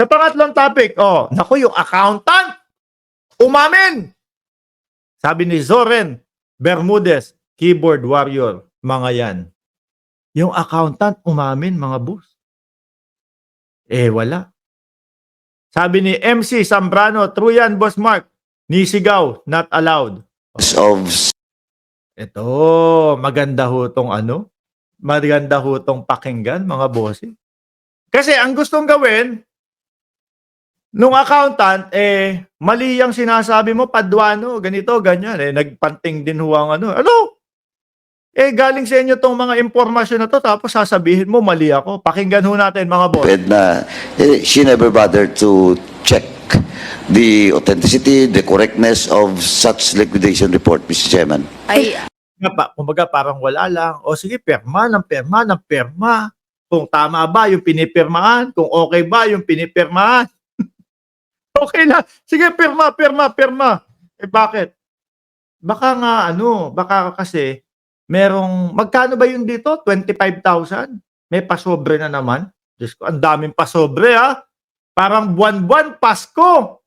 Sa pangatlong topic, naku, yung accountant, umamin. Sabi ni Zoren Bermudez, keyboard warrior, mga yan. Yung accountant, umamin, mga boss. Wala. Sabi ni MC Zambrano, true yan, Boss Mark. Nisigaw, not allowed. Ito, maganda ho tong maganda ho tong pakinggan, mga bossing. Kasi ang gustong gawin, nung accountant, mali yung sinasabi mo, padwano, ganito, ganyan. Nagpanting din ho ang galing sa inyo tong mga impormasyon na to, tapos sasabihin mo, mali ako. Pakinggan ho natin, mga boss. She never bothered to check the authenticity, the correctness of such liquidation report, Mr. Chairman. Kumbaga parang wala lang. O sige, perma ng perma. Kung tama ba yung pinipirmahan, kung okay ba yung pinipirmahan. Okay lang. Sige, perma. Bakit? Baka nga baka kasi merong, magkano ba yun dito? 25,000? May pasobre na naman. Diyos ko, ang daming pasobre Parang buwan-buwan, Pasko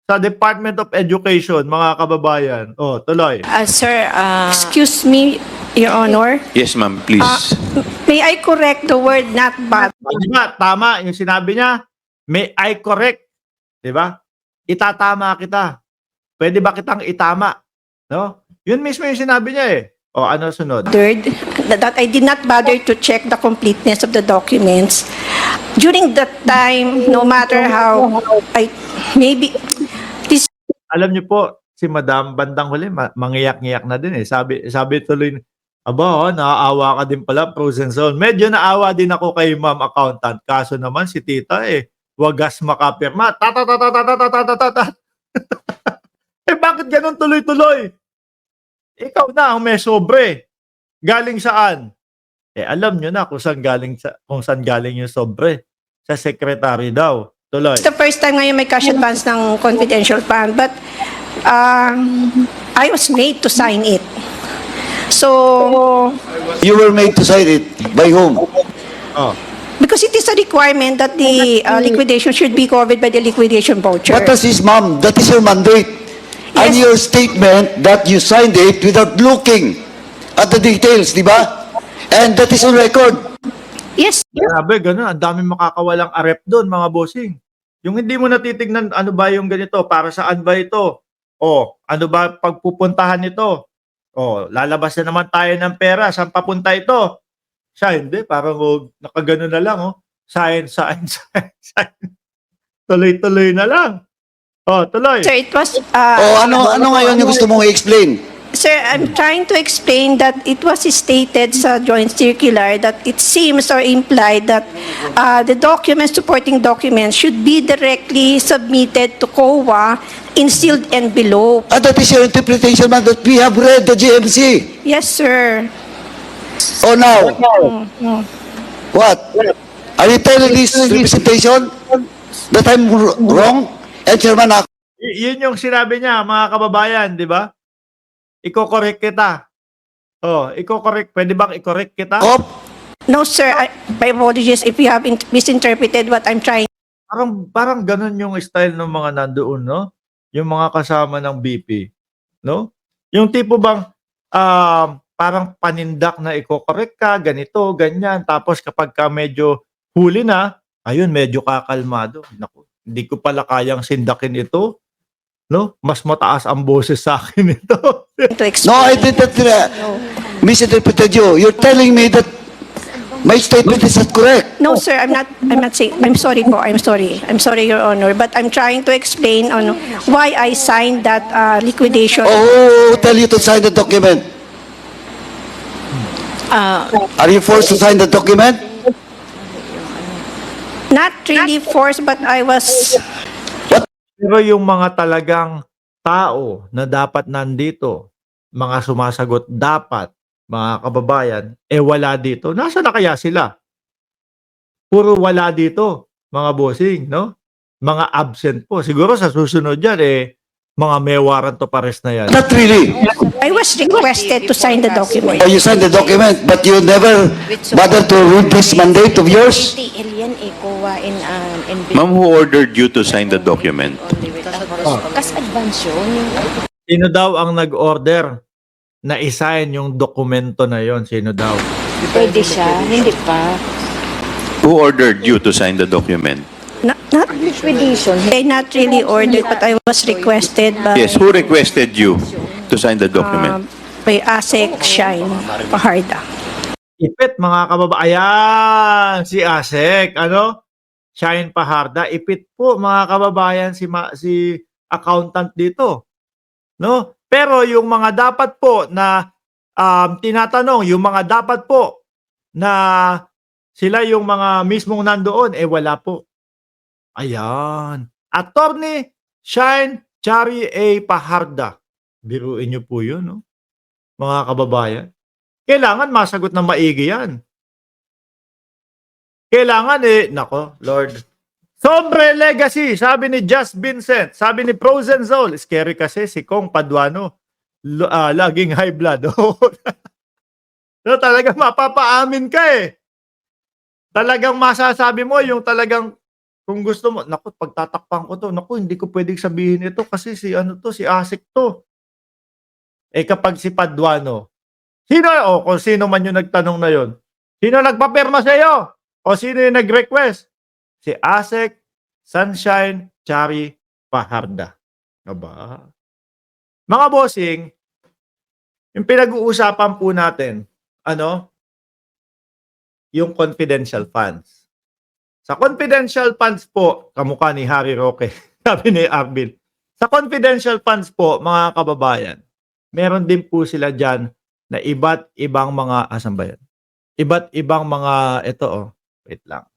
sa Department of Education, mga kababayan. Tuloy. Sir, excuse me, Your Honor. Yes, ma'am, please. May I correct the word not bad? Tama yung sinabi niya. May I correct. Diba? Itatama kita. Pwede ba kitang itama? No? Yun mismo yung sinabi niya ano sunod? Third, that I did not bother to check the completeness of the documents. During that time, no matter how, Alam niyo po, si Madam, bandang huli, mangiyak-ngiyak na din Sabi tuloy, naaawa ka din pala, frozen zone. Medyo naawa din ako kay Ma'am Accountant. Kaso naman si Tita, wagas makapirma. Bakit ganun tuloy-tuloy? Ikaw na ang may sobre. Galing saan? Alam nyo na kung saan galing yung sobre. Sa secretary daw. Tuloy. it's the first time ngayon may cash advance ng confidential fund, but I was made to sign it. So, You were made to sign it. By whom? because it is a requirement that the liquidation should be covered by the liquidation voucher. What does this, ma'am? That is your mandate. And Yes. your statement that you signed it without looking at the details, di ba? And that is on record. Yes. Grabe, ganun. Ang daming makakawalang arep doon, mga bossing. Yung hindi mo natitignan, ano ba yung ganito? Para saan ba ito? Ano ba pagpupuntahan nito? Lalabas na naman tayo ng pera. Saan papunta ito? Siya, hindi. Parang nakagano na lang. Science. Tuloy-tuloy na lang. Tuloy. Sir, it was... Ano ngayon yung gusto mong i-explain? Sir, I'm trying to explain that it was stated sa joint circular that it seems or implied that the documents, supporting documents, should be directly submitted to COA in sealed envelope. And that is your interpretation, ma'am, that we have read the GMC. Yes, sir. Now? What? Are you telling this representation that I'm wrong? And Chairman, Yun yung sinabi niya, mga kababayan, di ba? Iko-correct kita. Iko-correct. Pwede bang i-correct kita? No, sir. My apologies if you have misinterpreted what I'm trying. Parang ganun yung style ng mga nandoon, no? Yung mga kasama ng BP, no? Yung tipo bang parang panindak na iko-correct ka, ganito, ganyan. Tapos kapag ka medyo huli na, ayun, medyo kakalmado. Naku, hindi ko pala kayang sindakin ito. No? Mas mataas ang boses sa akin ito. To explain. no, I did not misinterpreted you. You're telling me that my statement is not correct. No, sir, I'm not saying, I'm sorry po, I'm sorry, Your Honor, but I'm trying to explain on why I signed that liquidation. Tell you to sign the document. Are you forced to sign the document? Not really forced, but I was... Pero yung mga talagang tao na dapat nandito, mga sumasagot dapat, mga kababayan, wala dito. Nasaan na kaya sila? Puro wala dito, mga bossing, no? Mga absent po. Siguro sa susunod yan, mga may warrant of arrest na yan. Not really. I was requested to sign the document. Oh, you signed the document, but you never bothered to read this mandate of yours? Ma'am, who ordered you to sign the document? Kas advance yun. Sino daw ang nag-order na isign yung dokumento na yon? Sino daw? Pwede siya, hindi pa. Who ordered you to sign the document? Not Expedition. not really ordered, but I was requested by, Yes, who requested you to sign the document? by ASEC Shine Paharda. Ipit, mga kababayan. Si Asek, ano? Shine Paharda. Ipit po, mga kababayan, si accountant dito. No? Pero yung mga dapat po na tinatanong, yung mga dapat po na sila yung mga mismong nandoon, wala po. Ayan. Attorney Shine Chari A. Paharda. Biruin niyo po yun, no? Mga kababayan. Kailangan masagot ng maigi yan. Kailangan nako, Lord. Sobre legacy, sabi ni Just Vincent, sabi ni Frozen Soul, scary kasi si Kong Paduano, laging high blood. No, talagang mapapaamin ka Talagang masasabi mo yung talagang, kung gusto mo, naku, pagtatakpan ko to, naku, hindi ko pwedeng sabihin ito kasi si Asik to. Kapag si Paduano, kung sino man yung nagtanong na yon, sino nagpapirma sa iyo? O sino yung nag-request? Si Asek Sunshine Chari Paharda. Aba. Mga bossing, yung pinag-uusapan po natin, yung confidential funds. Sa confidential funds po, kamukha ni Harry Roque, sabi ni Arvin, sa confidential funds po, mga kababayan, meron din po sila dyan na iba't ibang mga, asan ba yan? Iba't ibang mga, wait lang.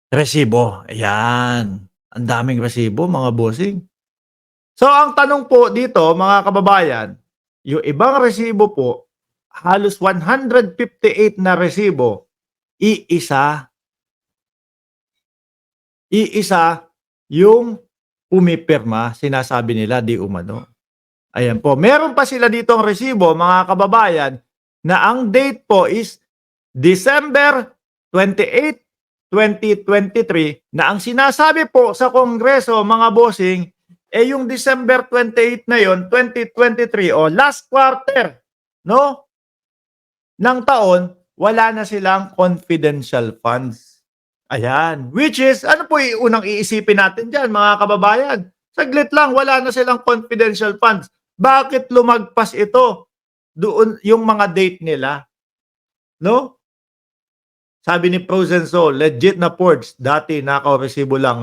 Resibo. Ayan. Ang daming resibo, mga bossing. So, ang tanong po dito, mga kababayan, yung ibang resibo po, halos 158 na resibo, iisa yung pumipirma, sinasabi nila di umano. Ayan po. Meron pa sila ditong resibo, mga kababayan, na ang date po is December 28, 2023, na ang sinasabi po sa Kongreso, mga bossing, yung December 28 na yon, 2023, o last quarter, no? Ng taon, wala na silang confidential funds. Ayan. Which is, ano po yung unang iisipin natin dyan, mga kababayan? Saglit lang, wala na silang confidential funds. Bakit lumagpas ito? Doon yung mga date nila. No? Sabi ni Frozen Soul, legit na ports. Dati, naka-resibo lang.